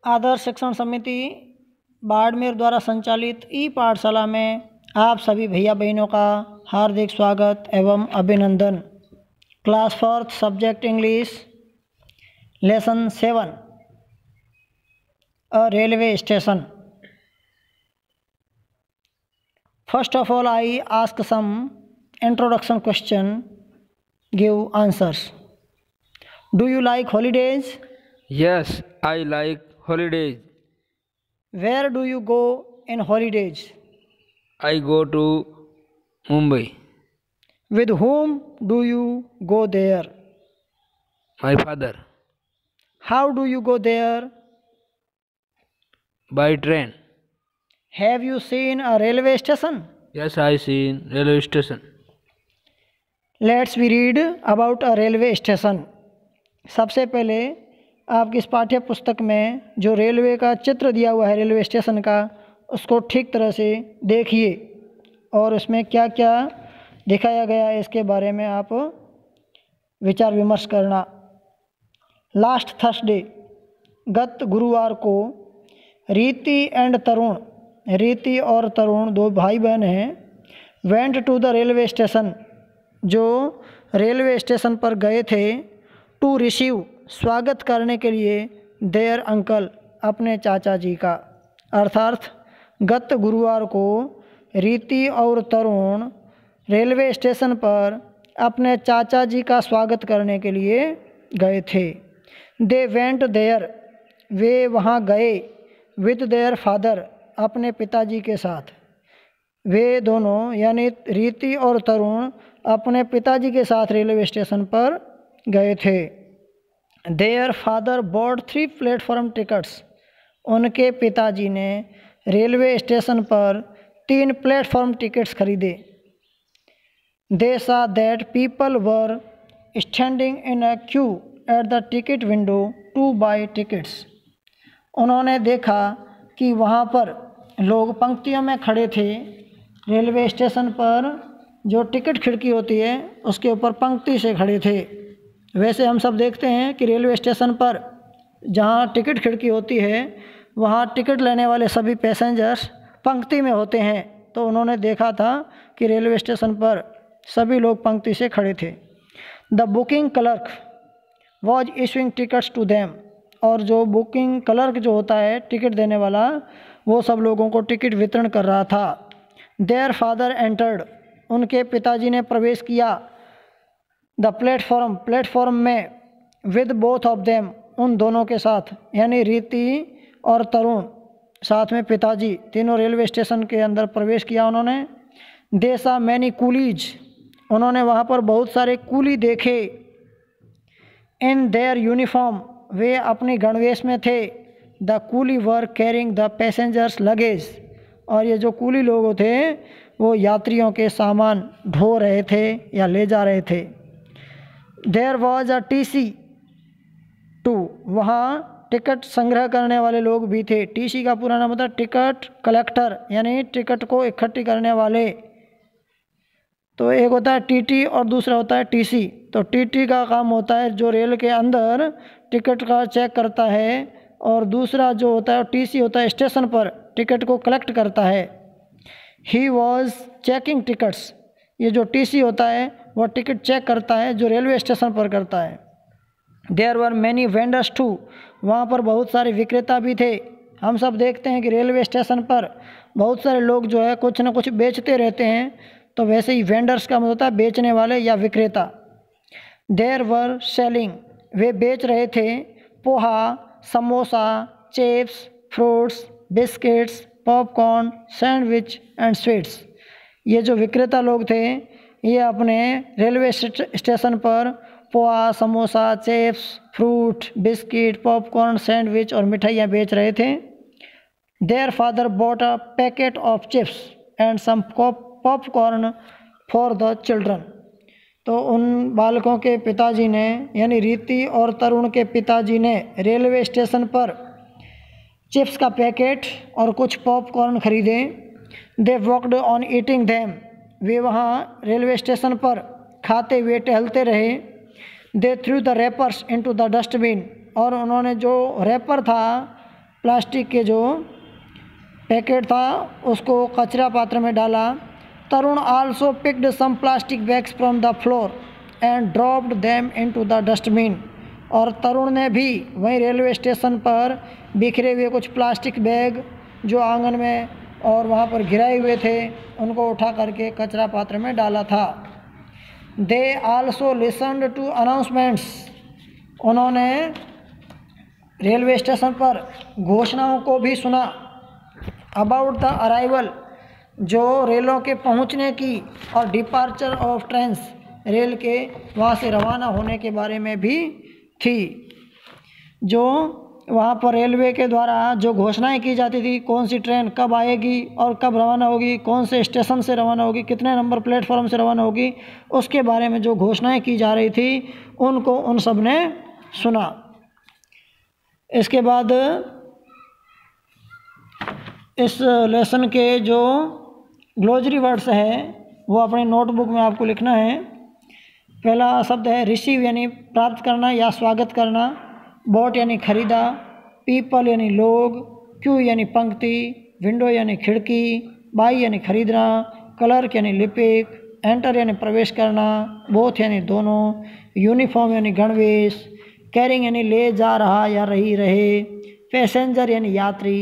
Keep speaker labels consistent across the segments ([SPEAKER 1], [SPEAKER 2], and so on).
[SPEAKER 1] आदर्श शिक्षण समिति बाड़मेर द्वारा संचालित ई पाठशाला में आप सभी भैया बहनों का हार्दिक स्वागत एवं अभिनंदन। Class 4 subject English lesson 7 a railway station. First of all I ask some introduction question, give answers. Do you like holidays?
[SPEAKER 2] Yes, I like holidays.
[SPEAKER 1] Where do you go in holidays?
[SPEAKER 2] I go to Mumbai.
[SPEAKER 1] With whom do you go there?
[SPEAKER 2] My father.
[SPEAKER 1] How do you go there?
[SPEAKER 2] By train.
[SPEAKER 1] Have you seen a railway station?
[SPEAKER 2] Yes, I seen railway station.
[SPEAKER 1] Let's we read about a railway station. सबसे पहले आपकी इस पाठ्य पुस्तक में जो railway का चित्र दिया हुआ है रेलवे स्टेशन का, उसको ठीक तरह से देखिए और उसमें क्या क्या दिखाया गया है इसके बारे में आप विचार विमर्श करना। लास्ट थर्सडे, गत गुरुवार को, रीति एंड तरुण, रीति और तरुण दो भाई बहन हैं, went to the railway station, जो रेलवे स्टेशन पर गए थे, टू रिसीव, स्वागत करने के लिए, देयर अंकल, अपने चाचा जी का। अर्थात गत गुरुवार को रीति और तरुण रेलवे स्टेशन पर अपने चाचा जी का स्वागत करने के लिए गए थे। दे वेंट देयर, वे वहाँ गए, विद देयर फादर, अपने पिताजी के साथ। वे दोनों यानी रीति और तरुण अपने पिताजी के साथ रेलवे स्टेशन पर गए थे। Their father bought 3 platform tickets, उनके पिताजी ने रेलवे स्टेशन पर 3 प्लेटफॉर्म टिकट्स खरीदे। They saw that people were standing in a queue at the ticket window to buy tickets, उन्होंने देखा कि वहाँ पर लोग पंक्तियों में खड़े थे। रेलवे स्टेशन पर जो टिकट खिड़की होती है उसके ऊपर पंक्ति से खड़े थे। वैसे हम सब देखते हैं कि रेलवे स्टेशन पर जहाँ टिकट खिड़की होती है वहाँ टिकट लेने वाले सभी पैसेंजर्स पंक्ति में होते हैं, तो उन्होंने देखा था कि रेलवे स्टेशन पर सभी लोग पंक्ति से खड़े थे। The booking clerk was issuing tickets to them, और जो बुकिंग क्लर्क जो होता है टिकट देने वाला, वो सब लोगों को टिकट वितरण कर रहा था। देयर फादर एंटर्ड, उनके पिताजी ने प्रवेश किया। द प्लेटफॉर्म, प्लेटफॉर्म में, विद बोथ ऑफ देम, उन दोनों के साथ, यानी रीति और तरुण साथ में पिताजी, तीनों रेलवे स्टेशन के अंदर प्रवेश किया उन्होंने। दे सा मैनी कूलीज, उन्होंने वहाँ पर बहुत सारे कूली देखे। इन देयर यूनिफॉर्म, वे अपनी गणवेश में थे। The coolie were carrying the passengers luggage, और ये जो कूली लोग थे वो यात्रियों के सामान ढो रहे थे या ले जा रहे थे। There was a TC too, वहाँ टिकट संग्रह करने वाले लोग भी थे। TC का पूरा नाम होता है टिकट कलेक्टर, यानी टिकट को इकट्ठी करने वाले। तो एक होता है TT और दूसरा होता है TC। तो TT का काम होता है जो रेल के अंदर टिकट का चेक करता है, और दूसरा जो होता है TC होता है स्टेशन पर टिकट को कलेक्ट करता है। ही वॉज चेकिंग टिकट्स, ये जो TC होता है वह टिकट चेक करता है जो रेलवे स्टेशन पर करता है। There were many vendors too, वहाँ पर बहुत सारे विक्रेता भी थे। हम सब देखते हैं कि रेलवे स्टेशन पर बहुत सारे लोग जो है कुछ न कुछ बेचते रहते हैं, तो वैसे ही वेंडर्स का मतलब होता है बेचने वाले या विक्रेता। देयर वर सेलिंग, वे बेच रहे थे poha, samosa, chips, fruits, biscuits, popcorn, sandwich and sweets. ये जो विक्रेता लोग थे ये अपने रेलवे स्टेशन पर poha, samosa, chips, fruit, biscuit, popcorn, sandwich और मिठाइयाँ बेच रहे थे। Their father bought a packet of chips and some popcorn for the children, तो उन बालकों के पिताजी ने, यानी रीति और तरुण के पिताजी ने रेलवे स्टेशन पर चिप्स का पैकेट और कुछ पॉपकॉर्न खरीदे। They walked on eating them, वे वहाँ रेलवे स्टेशन पर खाते हुए टहलते रहे। They threw the wrappers into the dustbin, और उन्होंने जो रैपर था प्लास्टिक के जो पैकेट था उसको कचरा पात्र में डाला। Tarun also picked some plastic bags from the floor and dropped them into the dustbin. और तरुण ने भी वहीं रेलवे स्टेशन पर बिखरे हुए कुछ प्लास्टिक बैग जो आंगन में और वहाँ पर गिराए हुए थे उनको उठा करके कचरा पात्र में डाला था। They also listened to announcements. उन्होंने रेलवे स्टेशन पर घोषणाओं को भी सुना। अबाउट द अराइवल, जो रेलों के पहुंचने की, और डिपार्चर ऑफ ट्रेन्स, रेल के वहाँ से रवाना होने के बारे में भी थी। जो वहाँ पर रेलवे के द्वारा जो घोषणाएं की जाती थी, कौन सी ट्रेन कब आएगी और कब रवाना होगी, कौन से स्टेशन से रवाना होगी, कितने नंबर प्लेटफॉर्म से रवाना होगी, उसके बारे में जो घोषणाएं की जा रही थी उनको उन सब ने सुना। इसके बाद इस लेसन के जो ग्लोजरी वर्ड्स है वो अपने नोटबुक में आपको लिखना है। पहला शब्द है रिसीव यानी प्राप्त करना या स्वागत करना, बॉट यानी खरीदा, पीपल यानी लोग, क्यू यानी पंक्ति, विंडो यानी खिड़की, बाई यानी खरीदना, क्लर्क यानी लिपिक, एंटर यानी प्रवेश करना, बोथ यानी दोनों, यूनिफॉर्म यानी गणवेश, कैरिंग यानी ले जा रहा या रही रहे, पैसेंजर यानी यात्री,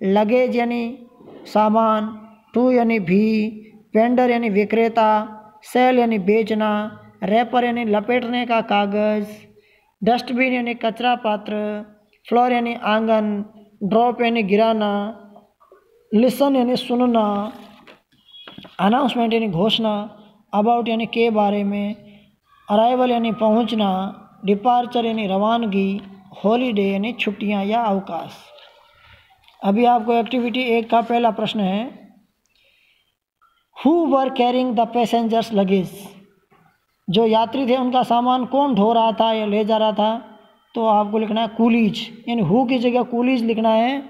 [SPEAKER 1] लगेज यानी सामान, टू यानी भी, वेंडर यानी विक्रेता, सेल यानी बेचना, रैपर यानी लपेटने का कागज़, डस्टबिन यानी कचरा पात्र, फ्लोर यानी आंगन, ड्रॉप यानी गिराना, लिसन यानी सुनना, अनाउंसमेंट यानी घोषणा, अबाउट यानी के बारे में, अराइवल यानी पहुंचना, डिपार्चर यानी रवानगी, हॉलीडे यानी छुट्टियां या अवकाश। अभी आपको एक्टिविटी 1 का पहला प्रश्न है, who were carrying the passengers luggage. जो यात्री थे उनका सामान कौन ढो रहा था या ले जा रहा था, तो आपको लिखना है कूलीज, यानी हु की जगह कूलीज लिखना है।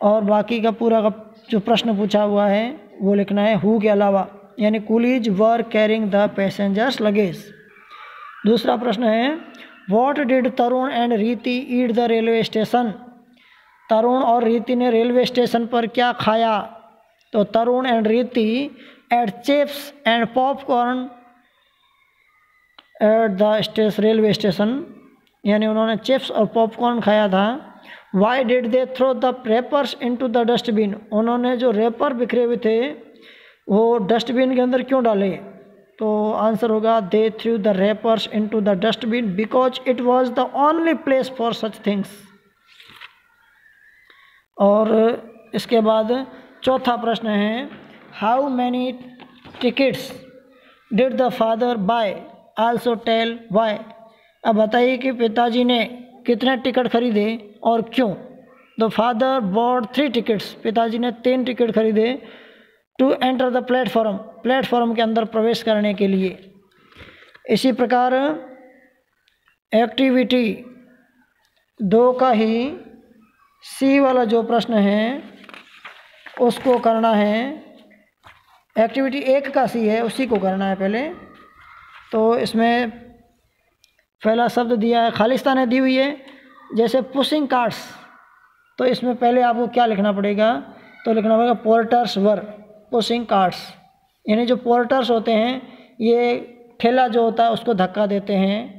[SPEAKER 1] और बाकी का पूरा का जो प्रश्न पूछा हुआ है वो लिखना है हु के अलावा, यानी coolies were carrying the passengers luggage. दूसरा प्रश्न है, what did Tarun and Riti eat the railway station. Tarun और रीति ने रेलवे स्टेशन पर क्या खाया, तो Tarun and Riti ate chips and popcorn at the railway station, यानी उन्होंने चिप्स और पॉपकॉर्न खाया था। Why did they throw the wrappers into the dustbin. उन्होंने जो रैपर बिखरे हुए थे वो डस्टबिन के अंदर क्यों डाले, तो आंसर होगा they threw the wrappers into the dustbin because it was the only place for such things. और इसके बाद चौथा प्रश्न है, how many tickets did the father buy, also tell why. अब बताइए कि पिताजी ने कितने टिकट खरीदे और क्यों। द फादर बॉट 3 टिकट्स, पिताजी ने 3 टिकट खरीदे to enter the platform, platform के अंदर प्रवेश करने के लिए। इसी प्रकार एक्टिविटी 2 का ही सी वाला जो प्रश्न है उसको करना है। एक्टिविटी 1 का सी है उसी को करना है पहले। तो इसमें पहला शब्द दिया है, खालिस्तानें दी हुई है, जैसे पुशिंग कार्ट्स, तो इसमें पहले आपको क्या लिखना पड़ेगा, तो लिखना पड़ेगा पोर्टर्स वर पुशिंग कार्ट्स, यानी जो पोर्टर्स होते हैं ये ठेला जो होता है उसको धक्का देते हैं।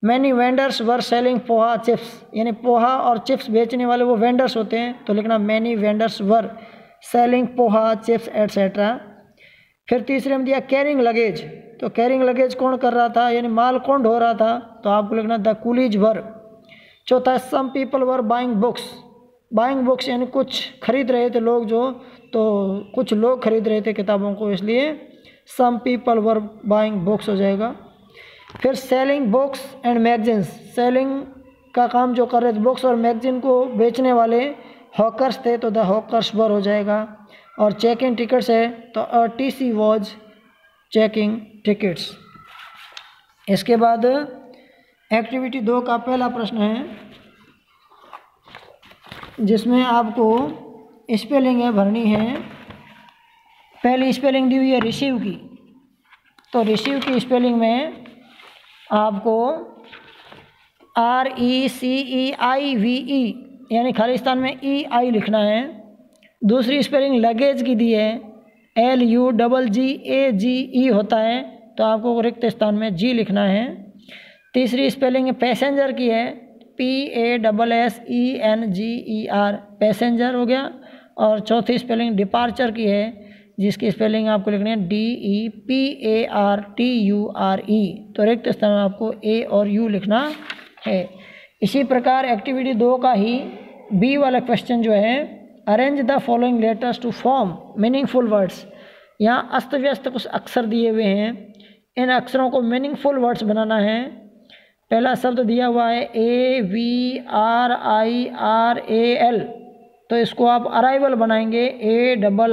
[SPEAKER 1] मैनी वेंडर्स वर सेलिंग पोहा चिप्स, यानी पोहा और चिप्स बेचने वाले वो वेंडर्स होते हैं, तो लिखना मैनी वेंडर्स वर सेलिंग पोहा चिप्स एट्सेट्रा। फिर तीसरे में दिया कैरिंग लगेज, तो कैरिंग लगेज कौन कर रहा था, यानी माल कौन ढो रहा था, तो आपको लिखना द कूलीज वर। चौथा है some people were buying books, buying books यानी कुछ खरीद रहे थे लोग जो, तो कुछ लोग खरीद रहे थे किताबों को, इसलिए some people were buying books हो जाएगा। फिर selling books and magazines, selling का काम जो कर रहे थे बुक्स और मैगजीन को बेचने वाले हॉकर्स थे, तो द हॉकर्स वर हो जाएगा। और चेकिंग टिकट्स है तो टीसी वॉज चेकिंग टिकट्स। इसके बाद एक्टिविटी 2 का पहला प्रश्न है जिसमें आपको स्पेलिंग भरनी है। पहली स्पेलिंग दी हुई है रिसीव की, तो रिसीव की स्पेलिंग में आपको RECEIVE यानी खालिस्तान में EI लिखना है। दूसरी स्पेलिंग लगेज की दी है, LUGGAGE होता है, तो आपको रिक्त स्थान में G लिखना है। तीसरी स्पेलिंग पैसेंजर की है, PASSENGER, पैसेंजर हो गया। और चौथी स्पेलिंग डिपार्चर की है, जिसकी स्पेलिंग आपको लिखनी है DEPARTURE, तो रिक्त स्थान में आपको A और U लिखना है। इसी प्रकार एक्टिविटी 2 का ही B वाला क्वेश्चन जो है, arrange the following letters to form meaningful words. यहाँ अस्त व्यस्त कुछ अक्षर दिए हुए हैं, इन अक्षरों को मीनिंगफुल वर्ड्स बनाना है। पहला शब्द दिया हुआ है AVRIRAL, तो इसको आप अराइवल बनाएंगे ARRIVAL।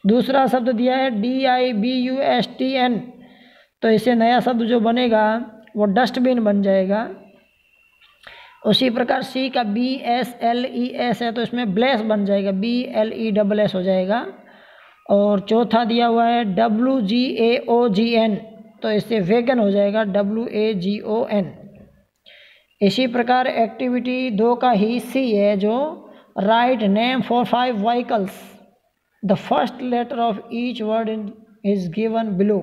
[SPEAKER 1] दूसरा शब्द दिया है DIBUSTN, तो इसे नया शब्द जो बनेगा वो डस्टबिन बन जाएगा। उसी प्रकार C का BSLES है, तो इसमें ब्लेस बन जाएगा, BLESS हो जाएगा। और चौथा दिया हुआ है WGAOGN, तो इससे वेगन हो जाएगा, WAGON। इसी प्रकार एक्टिविटी 2 का ही C है, जो write name for 5 vehicles, the first letter of each word is given below.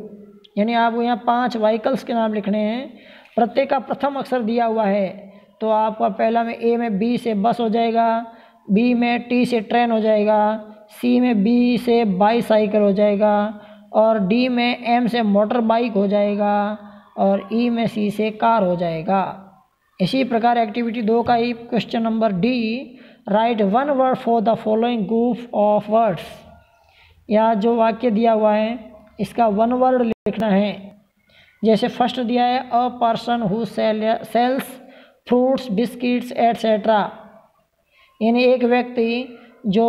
[SPEAKER 1] यानी आपको यहाँ 5 व्हीकल्स के नाम लिखने हैं, प्रत्येक का प्रथम अक्षर दिया हुआ है, तो आपका पहला में A में B से बस हो जाएगा, B में T से ट्रेन हो जाएगा, C में B से बाईसाइकिल हो जाएगा, और D में M से मोटर बाइक हो जाएगा, और E में C से कार हो जाएगा। इसी प्रकार एक्टिविटी 2 का ही question number D, write one word for the following group of words. या जो वाक्य दिया हुआ है इसका वन वर्ड लिखना है। जैसे फर्स्ट दिया है, a person who sells fruits biscuits etcetera, यानी एक व्यक्ति जो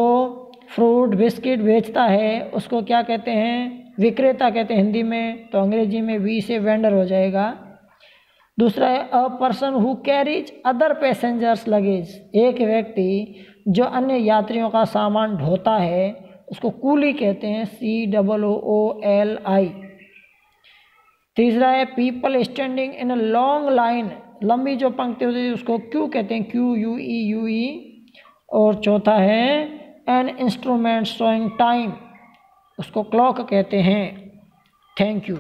[SPEAKER 1] फ्रूट बिस्किट बेचता है उसको क्या कहते हैं, विक्रेता कहते हैं हिंदी में, तो अंग्रेजी में V से वेंडर हो जाएगा। दूसरा है, a person who carries other passengers luggage, एक व्यक्ति जो अन्य यात्रियों का सामान ढोता है उसको कूली कहते हैं, COOLI। तीसरा है, people standing in a long line, लंबी जो पंक्ति होती है उसको क्यू कहते हैं, QUEUE। और चौथा है, एन इंस्ट्रूमेंट शोइंग टाइम, उसको क्लॉक कहते हैं। Thank you.